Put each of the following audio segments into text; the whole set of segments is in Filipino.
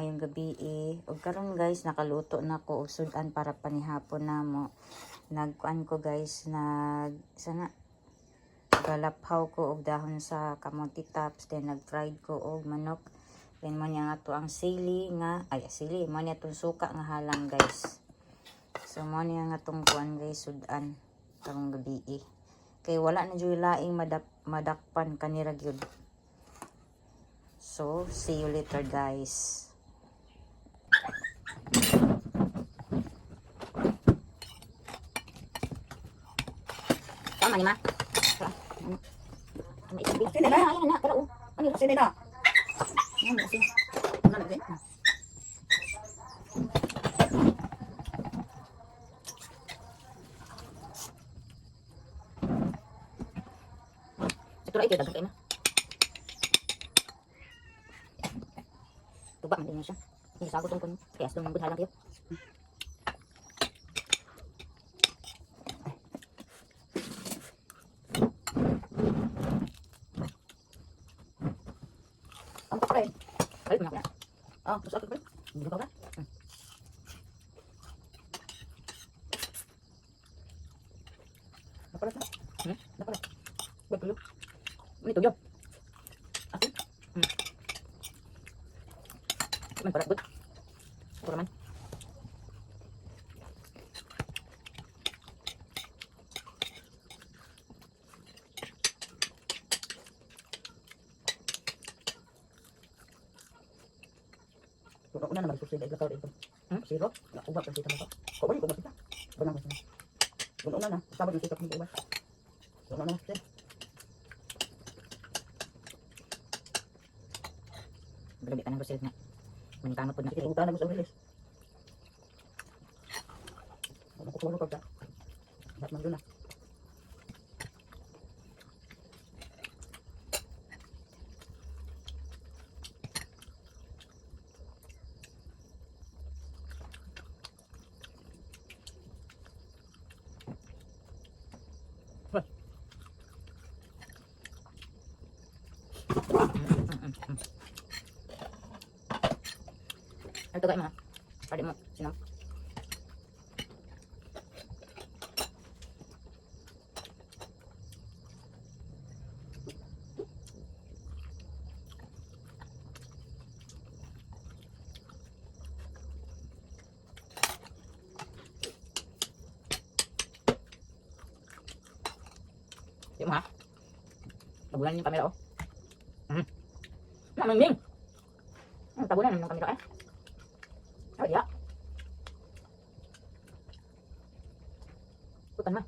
maayong gabi ug karon guys nakaluto na ko og sudan para panihapon namo. Nagkuan ko guys, sana galaphaw ko og dahon sa kamote tops, then nag-fried ko og manok. Then mo niya nga to ang sili nga sili mo niya tong suka nga halang guys. So mo niya nga tong kuan guys sudan karong gabi kay wala na jud laing madakpan kanira gyud. So, see you later guys. Tama ni ma. Sini na, ayan na, pero ano sini na. Ano sini? Ano sini? Ito ra ito dagdag kay na. Tubak man din siya. Hindi sagot tong kun. Kaya astong mambut halang kayo. Ang kapre. Balik mo na. Ah, terus ako kapre. Hindi ka ba? Napalat na. Napalat. Ba't tuyo? Ini tuyo. Ako? Man parat but. Kurang man. Kung una naman susi dahil lakar ito. Siro? Ubak ang sita mo pa. Kung balik ubak kita. Banang ko siya. Kung una na, sabag yung sita ko ubak. Kung una na, siya. Grabe ka ng gusil na. Manikamot po na. Sige, utang na gusto ulit. Ano ko tulog ka? Ba't man doon na? Ito kayo mga. Pwede mo. Sinam. Ito mo ha. Tabunan yung kamera oh. Namaming. Tabunan yung kamera eh. Oh ya. Bukan mah.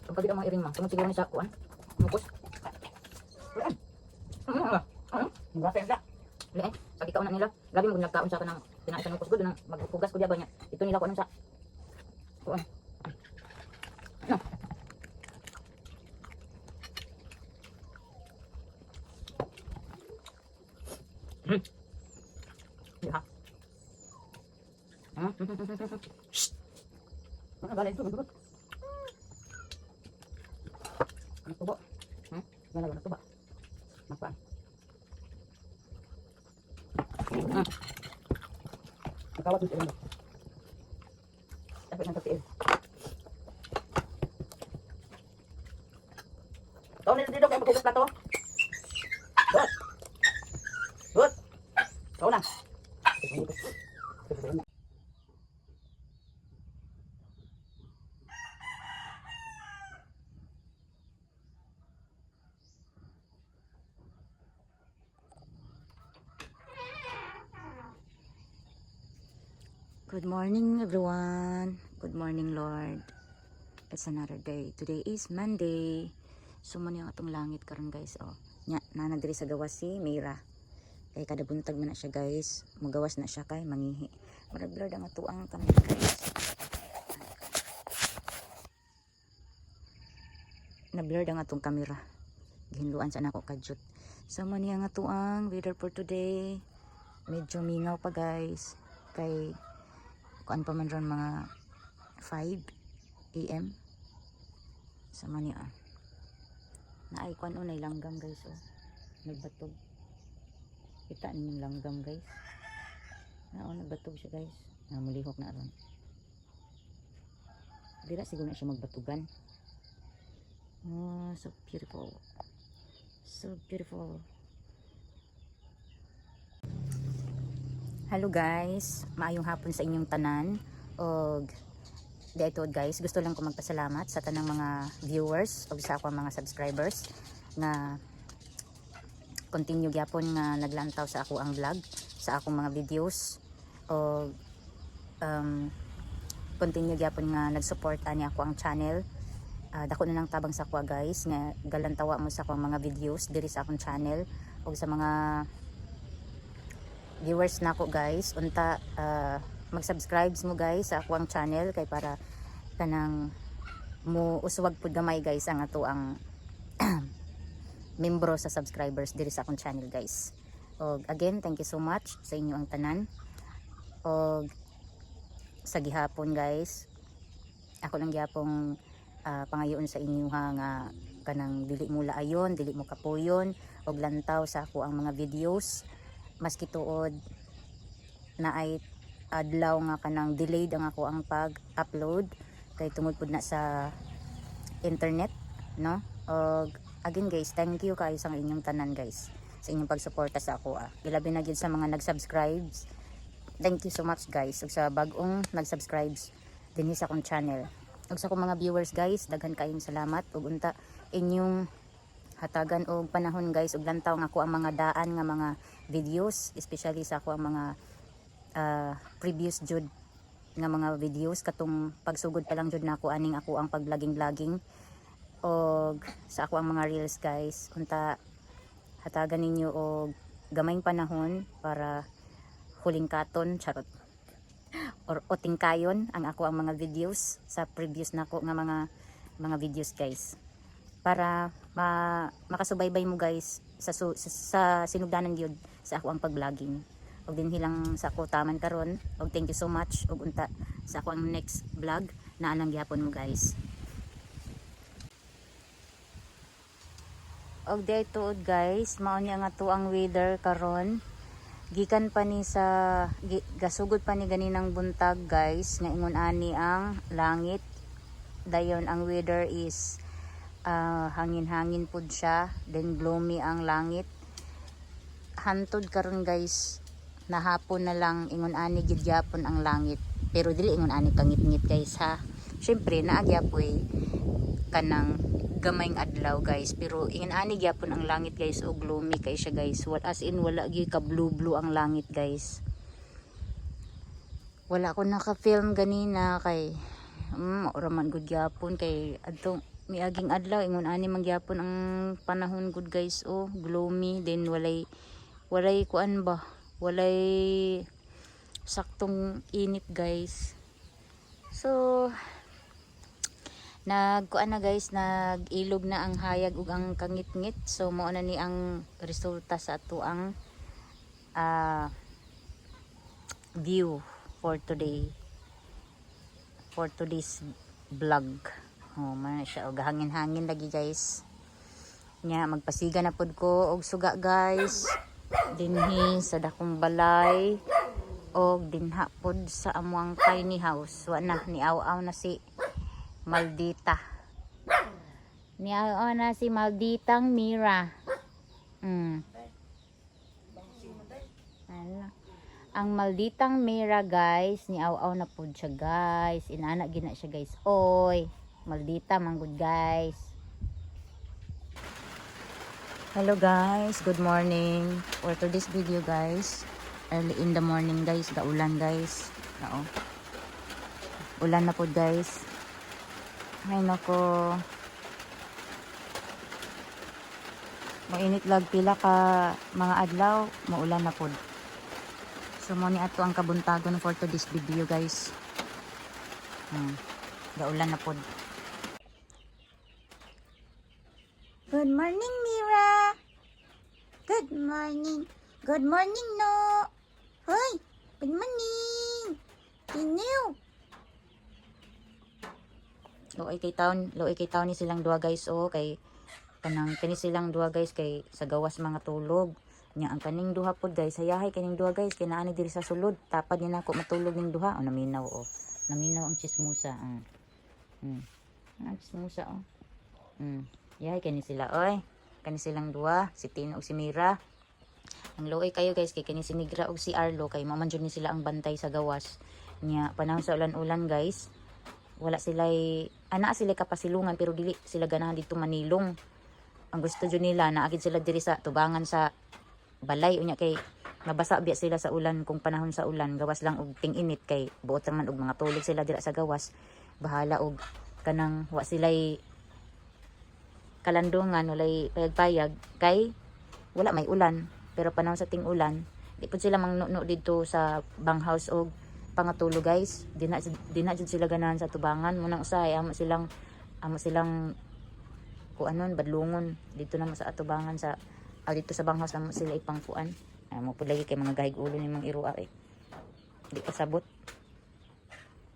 Kapag kita mga iring mah, sunod siguro ni sa kuan. Mukos. Kuan. Grabe na. Lian, pag ikaw na nila, grabe mo nagkaon sa kanang tinaisan mukos gud nang maghugas ko diya ba niya. Ito nila ko anong sa kuan. No. Ya. Shh. Mana balai itu betul. Ano tubo? Wala na tuba. Makuan. Nakawat dito mo. Dapat nang tapiin. Tahu dito kayo maghugas plato. Good. Good. Tahu na. Good morning everyone. Good morning Lord. It's another day. Today is Monday. Sumon yung atong langit karon guys. Oh, nya nanadiri sa gawas si Mira. Kay kada buntag man na siya guys. Magawas na siya kay mangihi. Marag-blurred ang atuang kamera guys. Na-blurred ang atong kamera. Gihinluan sa nako kadyot. Sumon yung atuang weather for today. Medyo mingaw pa guys. Kay kuan pa man ron mga 5 AM. Sama niya na icon o nay langgam guys oh. Nagbatog. Kita ninyong langgam guys. Nagbatog siya guys. Mulihok na aron. Dira siguro na siya magbatugan. Oh, so beautiful. So beautiful. Hello guys, maayong hapon sa inyong tanan. Og dito guys, gusto lang ko magpasalamat sa tanang mga viewers o sa akong mga subscribers na continue gyapon nga naglantaw sa ako ang vlog, sa akong mga videos o continue gyapon nga nagsuporta ni ako ang channel. Dako na lang tabang sa ako guys nga galantawa mo sa akong mga videos diri sa akong channel o sa mga viewers na ako guys. Unta mag-subscribe mo guys sa akong channel kay para kanang mo uswag pud gamay guys ang ato ang membro sa subscribers diri sa akong channel guys. Og again, thank you so much sa inyo ang tanan. Og sa gihapon guys, ako lang gyapong pangayoon sa inyo nga kanang dili mo laayon, dili mo kapuyon og lantaw sa ako ang mga videos maski tuod na ay adlaw nga kanang delayed ang ako ang pag-upload kay tungod pud na sa internet, no? Og again guys, thank you kayo sa inyong tanan guys, sa inyong pagsuporta sa ako. Ilabi na gyud sa mga nag-subscribes. Thank you so much guys. Ug sa bag-ong nag-subscribes dinhi sa akong channel. Ug sa akong mga viewers guys, daghan kayong salamat ug unta inyong hatagan og panahon guys ug lantaw nga ako ang mga daan nga mga videos, especially sa ako ang mga previous jud nga mga videos katong pagsugod pa lang jud na ako aning ako ang pag-vlogging og sa ako ang mga reels guys. Unta hatagan ninyo og gamayng panahon para huling katon charot or oting kayon ang ako ang mga videos sa previous nako nga mga videos guys, para makasubaybay mo guys sa sinugdanan gyud sa ako ang pag-vlogging og din hilang sa ako taman karon. Og thank you so much og unta sa ako ang next vlog na anang gyapon mo guys. Og dito guys, mao niya nga to ang weather karon. Gikan pa ni sa gasugod pa ni ganinang buntag guys nga ingon ani ang langit. Dayon ang weather is hangin-hangin pud siya, then gloomy ang langit. Hantod karon guys, nahapon na lang ingon ani gid gyapon ang langit. Pero dili ingon ani kangit-ngit guys ha. Syempre naagyapoy kanang gamayng adlaw guys, pero ingon ani gyapon ang langit guys o gloomy kay siya guys. As in wala gyud ka blue ang langit guys. Wala ko naka-film ganina kay ora man gud gyapon kay adtong miaging adlaw ingon ani man gyapon ang panahon gud guys o gloomy, then walay kuan ba, walay saktong init guys. So nagkuan na guys, nag-ilog na ang hayag ug ang kangit-ngit. So mao na ni ang resulta sa ato ang view for today, for today's vlog. Man siya og hangin-hangin lagi guys. Nya magpasiga na pud ko og suga guys dinhi sa dakong balay og dinha pud sa amuang tiny house. Wa na ni aw na si Maldita. Niaw na si Malditang Mira. Ano? Ang Malditang Mira guys, niaw na pud siya guys. Inana gina siya guys. Oy, Maldita manggod guys. Hello guys, good morning. For today's video guys, early in the morning guys, gaulan guys. Oo. Ulan na pud guys. Ay nako, mainit lag pila ka mga adlaw, maulan na pod. So mo ni ato ang kabuntagon for today's video guys. Gaulan na pod. Good morning Mira. Good morning. Good morning no. Hoy, good morning. Iniw. Luoy kay taon ni silang duha guys oh kay kanang kani silang duha guys kay sa gawas mga tulog. Nya ang kaning duha pod guys, hayahay kaning duha guys kay naani diri sa sulod. Tapad ni nako matulog ning duha. Oh naminaw oh. Naminaw ang chismusa. Ang chismusa oh. Yahay kani sila oy. Kani silang duha, si Tino ug si Mira. Ang luoy kayo guys kay kani si Negra ug si Arlo kay mamanjud ni sila ang bantay sa gawas. Nya panahon sa ulan-ulan guys. Wala sila ana sila kapasilungan pero dili sila ganahan dito manilong. Ang gusto jud nila naagid sila diri sa tubangan sa balay unya kay mabasa biya sila sa ulan kung panahon sa ulan gawas lang og ting-init kay buot man og mga tulog sila dira sa gawas. Bahala og kanang wa sila kalandungan walay payag-payag kay wala may ulan pero panahon sa ting-ulan di pud sila mangnuno dito sa banghouse og pangatulog guys. Di na jud sila ganahan sa tubangan munang usahay amo silang kuanon badlungon dito naman sa atubangan sa dito sa banghouse naman sila ipangkuan. Mo pud lagi kay mga gahig ulo ni mang irua di pasabot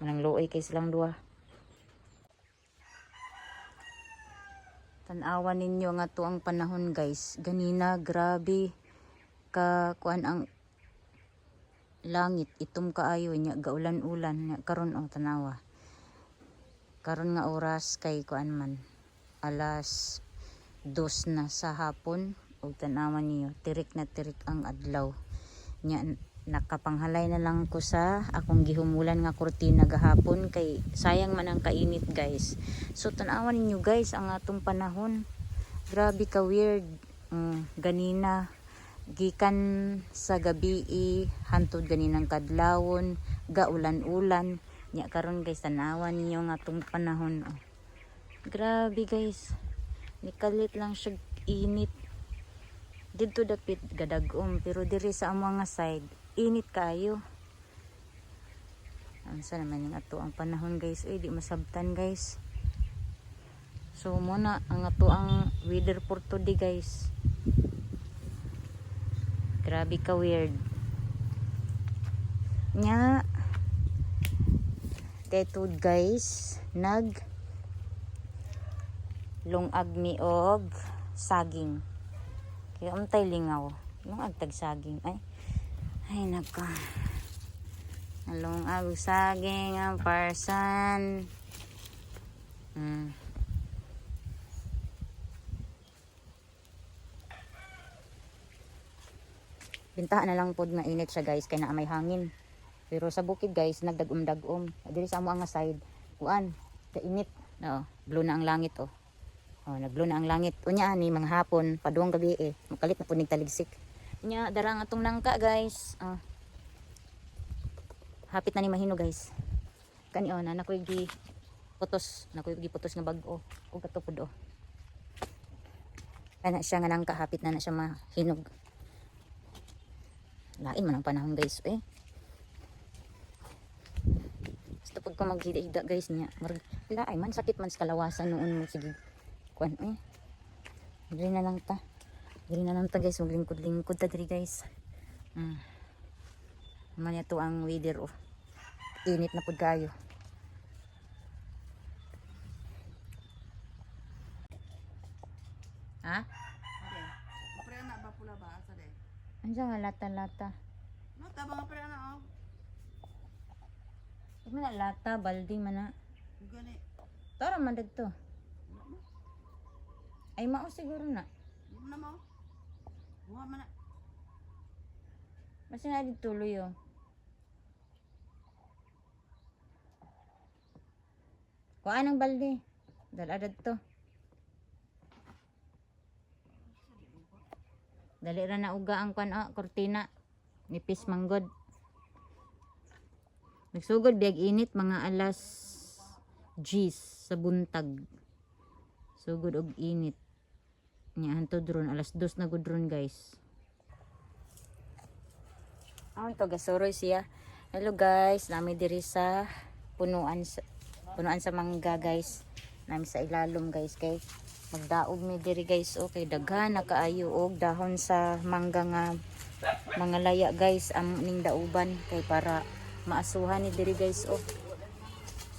manang luoy kay silang duha. Tan-awan ninyo nga to ang panahon guys, ganina grabe ka kuan ang langit itom kaayo nya gaulan-ulan nya karon tanawa karon nga oras kay kuan man alas 2 na sa hapon ug tan-awan niyo tirik na tirik ang adlaw nya nakapanghalay na lang ko sa akong gihumulan nga kurtina gahapon kay sayang man ang kainit guys. So tan-awan ninyo guys ang atong panahon grabe ka weird. Ganina gikan sa gabi hantod ganinang kadlawon gaulan-ulan nya karon guys tan-awan ninyo nga atong panahon grabe guys nikalit lang siya init dito dapit gadagom pero diri sa mga side init kayo. Ansa naman yung ato ang panahon guys di masabtan guys. So muna ang ato ang weather for today guys. Grabe ka weird. Nya tetud guys nag lungag mi og saging. Kaya untay lingaw. Lungag tag saging. Ay nako. Lungag saging ang parsan. Bintahan na lang pod nga init siya guys kay naa may hangin. Pero sa bukid guys nagdagom-dagom. Diri sa amo nga side kuan kainit. Blue na ang langit nag-blue na ang langit. Unya ni mga hapon paduong gabi makalit na pud nig taligsik. Unya darang atong nangka guys. Hapit na ni mahino guys. Kani na nakoy gi putos nga bag-o ug katupod Kana siya nga nangka hapit na siya mahinog. Lain man ang panahon guys Gusto pag ko maghida-hida guys niya. Lain man sakit man sa kalawasan noon mo sige. Kuan Diri na lang ta guys, maglingkod-lingkod ta diri guys. Man ito ang weather Init na pud kayo. Ha? Okay. Pre na ba pula ba asa de? Andiyan nga lata-lata. No, tabang pre na Ito na lata, baldi man na. Gani. Tara man dagto. Ay mao siguro na. Mo na mo. Buha man na. Basta na di tuloy Kuhaan ang balde. Daladad to. Dali ra na uga ang kurtina. Nipis manggod. Nagsugod biag init mga alas 10 sa buntag. Sugod og init. Nya hantod ron alas 2 na gud ron guys. To gasoroy siya. Hello guys, nami diri sa punuan sa mangga guys. Nami sa ilalom guys kay magdaog mi diri guys kay daghan na kaayo og dahon sa mangga nga mga laya guys ning dauban kay para maasuhan ni diri guys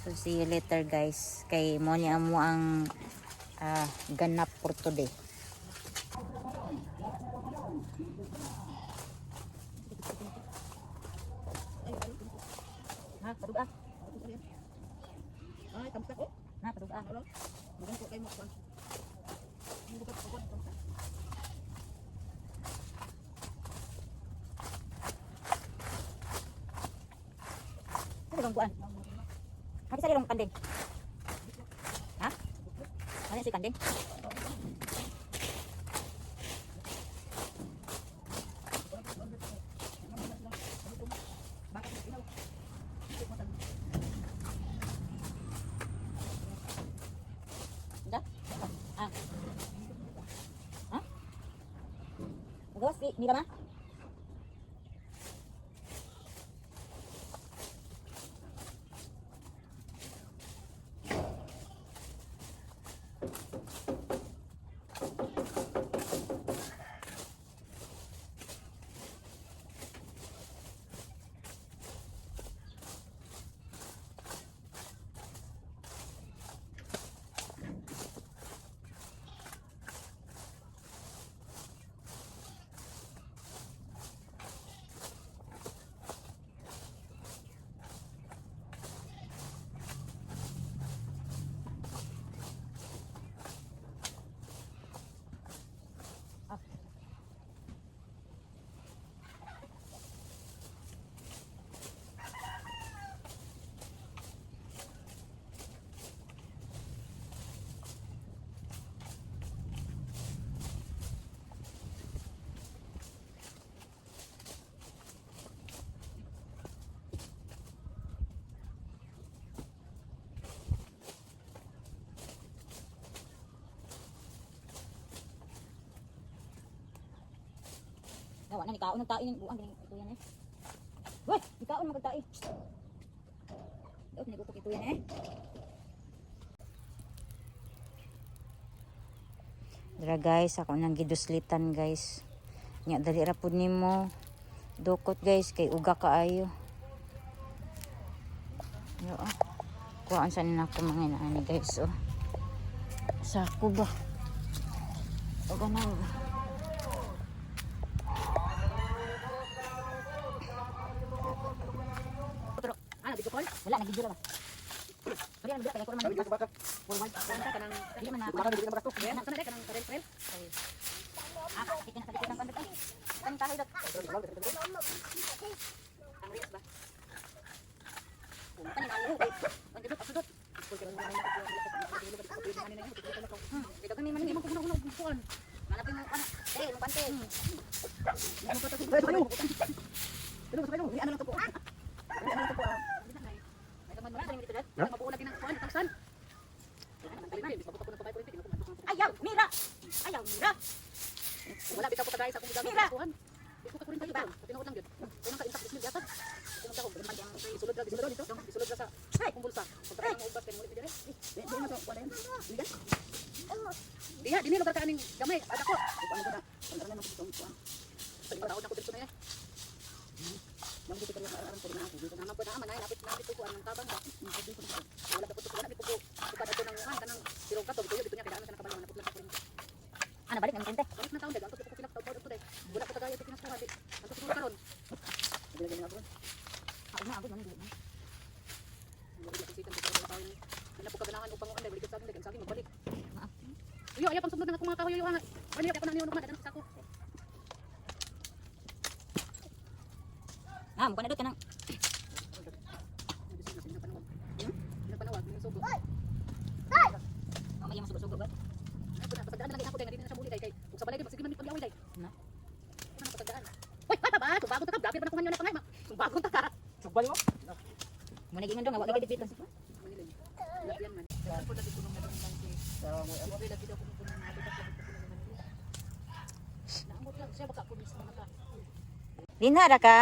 So see you later guys. Kay mo ni amo ang ganap for today. Ha, padug ah. Ay, kamusta ko? Ha, padug ah. Hello? Mugan ko kay mo kuan. Mugan ko kuan. Ano bang buwan? Hati sa lirong kanding. Ha? Ano si kanding? Da? Ah. Ha? Magawas, di ka ma? Nawa na ikaon ng tae ng buang ganing ito yan eh. Hoy, ikaon magtae. Dapat nigutok ito yan eh. Dira guys, ako nang giduslitan guys. Nya dali ra pud nimo dukot guys kay uga kaayo. Yo ah. Kuhaan sa nina ko mga inaani guys oh. Sako ba? O ganun. Wala, nag-video ba? Pwede ang bila, kaya ko naman dito. Forward, kanang, hindi man na. Hindi naman barato. Sana dek, kanang karel-karel. Ah, sakit na sakit ng pandat. Kanang tahay dok. Ang rias ba? Kanang tayo. Ang dito, pasudot. Ito kami man, hindi mo kuno-kuno bukuan. Manapin mo, anak. Yung pante. Hindi mo patutup. Pwede mo. Pwede mo, hindi ano lang ito po. Hindi ano lang ito po. Ayaw, Mira! Ayaw, Mira! Wala bitaw ko sa guys, ako bigamit sa kuhan. Ito ka ko rin tayo ba? Tinuod lang yun. Unang ka-intak bismil yata. Unang ako, isulod lang dito. Isulod lang sa akong bulsa. Pagkakaroon mo ubas, kaya mo ulit dito. Di mo ito, wala yan. Diha, dini lugar ka aning gamay. Ada ko. Ano ko na? Ang alam mo ito. Sa ikaw na ko dito na yan. Yang dito kaya araw ko na ako. Dito naman po na aman ay napit ko ang tabang ba. Wala dapat ko na dito ko. Tukad ako ng uhan kanang sirog ka to dito niya kailangan ka nakabalon na putla ko rin. Ana balik nang tente. Balik na taon dagang ko pinaktaw ko dito. Wala ko tagay ito pinaskuha di. Ang ko karon. Dili gani ako. Ako na ako nang dito. Wala ko sitan ko tawo ni. Ana po kaganahan upang uanday balik sa akin dagan sa akin magbalik. Yo aya pang sumod na ako mga kahoy yo nga. Balik ako nang niyo naman dagan sa ako. Ah, mukha na doon ka nang. Mamaya mo sugo-sugo ba? Patagdaan na lagi ako dahil hindi na siya muli kay kung sa balay din, sige man pag-iaway dahil. Ano? Ano patagdaan? Uy, bata ba? Sumbagong ta ka, grabe pa na kumanyo na pangay ma. Sumbagong ta ka. Sugbali mo? Muna gingon dong, awag ka dipit. Manilin. Lapian man. Saan po dati punong na doon lang si. Siyempre lagi daw punong na habitat lagi punong na Manila. Naamot lang siya baka pumis na mata. Dinara ka?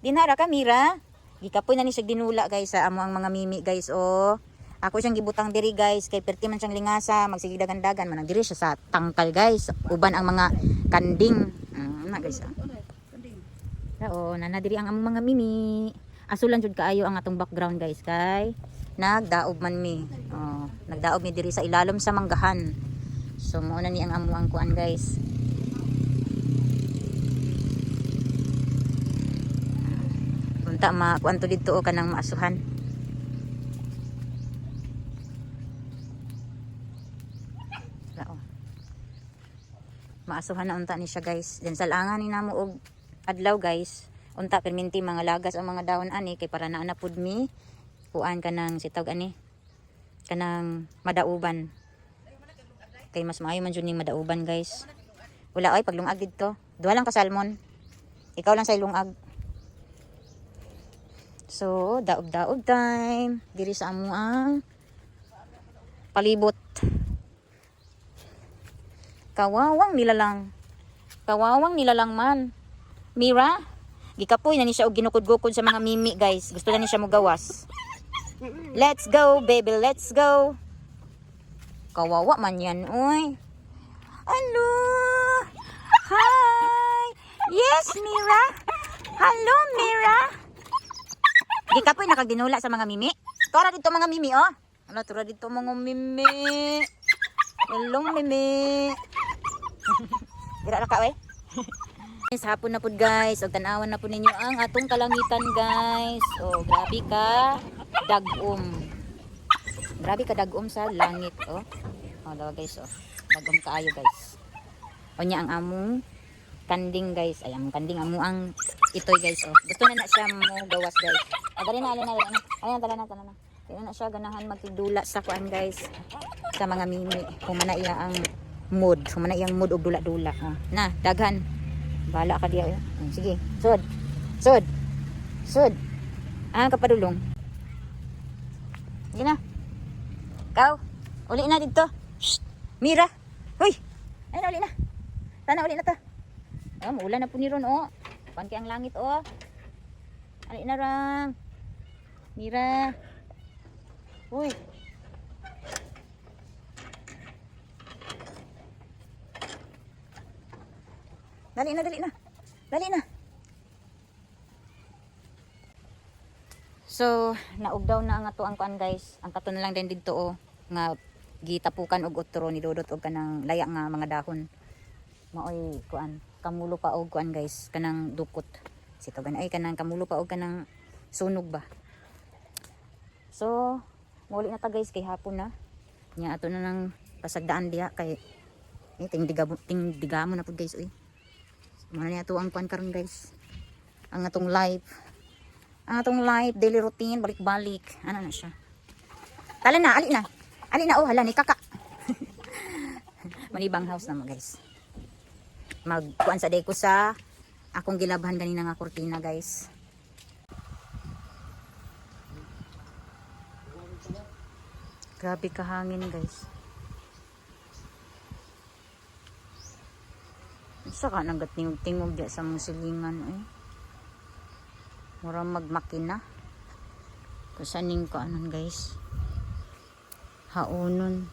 Dinara ka, Mira? Gikapoy na ni siya dinula guys sa amo ang mga mimi guys oh. Ako siyang gibutang diri guys kay perti man siyang lingasa, magsige dagan-dagan man diri siya sa tangkal guys. Uban ang mga kanding. Na guys. Oo, nana diri ang among mga mimi. Asulan jud kaayo ang atong background guys kay nagdaob man mi. Oh, nagdaob mi diri sa ilalom sa manggahan. So mo na ni ang amuang kuan guys. Unta ma kuan to didto o kanang maasuhan. Lao. Maasuhan na unta ni siya guys. Then salangan ni namo og adlaw guys. Unta perminti mga lagas ang mga dahon ani kay para naa na pud mi kuan kanang sitawg ani kanang madauban. Kay mas maayo man jud ning madauban guys. Wala ay paglungag didto. Duha lang ka salmon. Ikaw lang sa ilungag. So, daob-daob time. Diri sa amuang palibot. Kawawang nilalang. Kawawang nilalang man. Mira, gikapoy na ni siya og ginukod-gukod sa mga mimi guys. Gusto na ni siya mo gawas. Let's go, baby, let's go. Kawawa man yan, uy. Hello. Hi. Yes, Mira. Hello, Mira. Gikapoy nakaginula sa mga mimi. Tora dito mga mimi, oh. Ano, tora dito mga mimi. Hello, mimi. Dira ra ka, we. Sa hapon na pud guys, og tan-awan na pud ninyo ang atong kalangitan guys. Oh, grabe ka dagom. Grabe ka dagom sa langit, oh. Oh, daw guys, oh. Dagom kaayo guys. Onya ang among kanding guys. Ay, ang kanding amo ang itoy guys, oh. Gusto na siya mo gawas guys. Dali na, alin na. Ayan, tala na. Kaya na siya ganahan magtidula sa kuan guys. Sa mga mimi. Humana iya ang mood. Humana iyang mood og dula-dula. Oh. Na, daghan. Bala ka diya. Sige, sud. Ah, kapadulong. Sige na. Kau, uli na dito. Shh, Mira. Hoy, ayun na, uli na. Tana, uli na ta. Oh, maulan na po ni ron, oh. Panki ang langit, oh. Ali na rang. Mira. Uy. Dali na. So, naugdaw na ang ato ang kuan guys. Ang kato na lang din dito, oh. Nga gitapukan og utro ni Dodot og kanang laya nga mga dahon. Maoy kuan, kamulo pa og kuan guys, kanang dukot. Sitogan ay kanang kamulo pa og kanang sunog ba. So, muli na ta guys kay hapon na. Nya ato na nang pasagdaan diha kay tingdigamo na pud guys uy. Muna ni ato ang kuan karon guys. Ang atong life. Ang atong life daily routine balik-balik. Ano na siya? Tala na, ali na. Ali na oh, hala ni kaka. Manibang house na mo guys. Magkuan sa day ko sa akong gilabhan ganina nga kurtina guys. Grabe kahangin guys. Isa ka nang tingog diya sa musilingan eh. Mura magmakina. Kusaning ko anon guys. Haunon.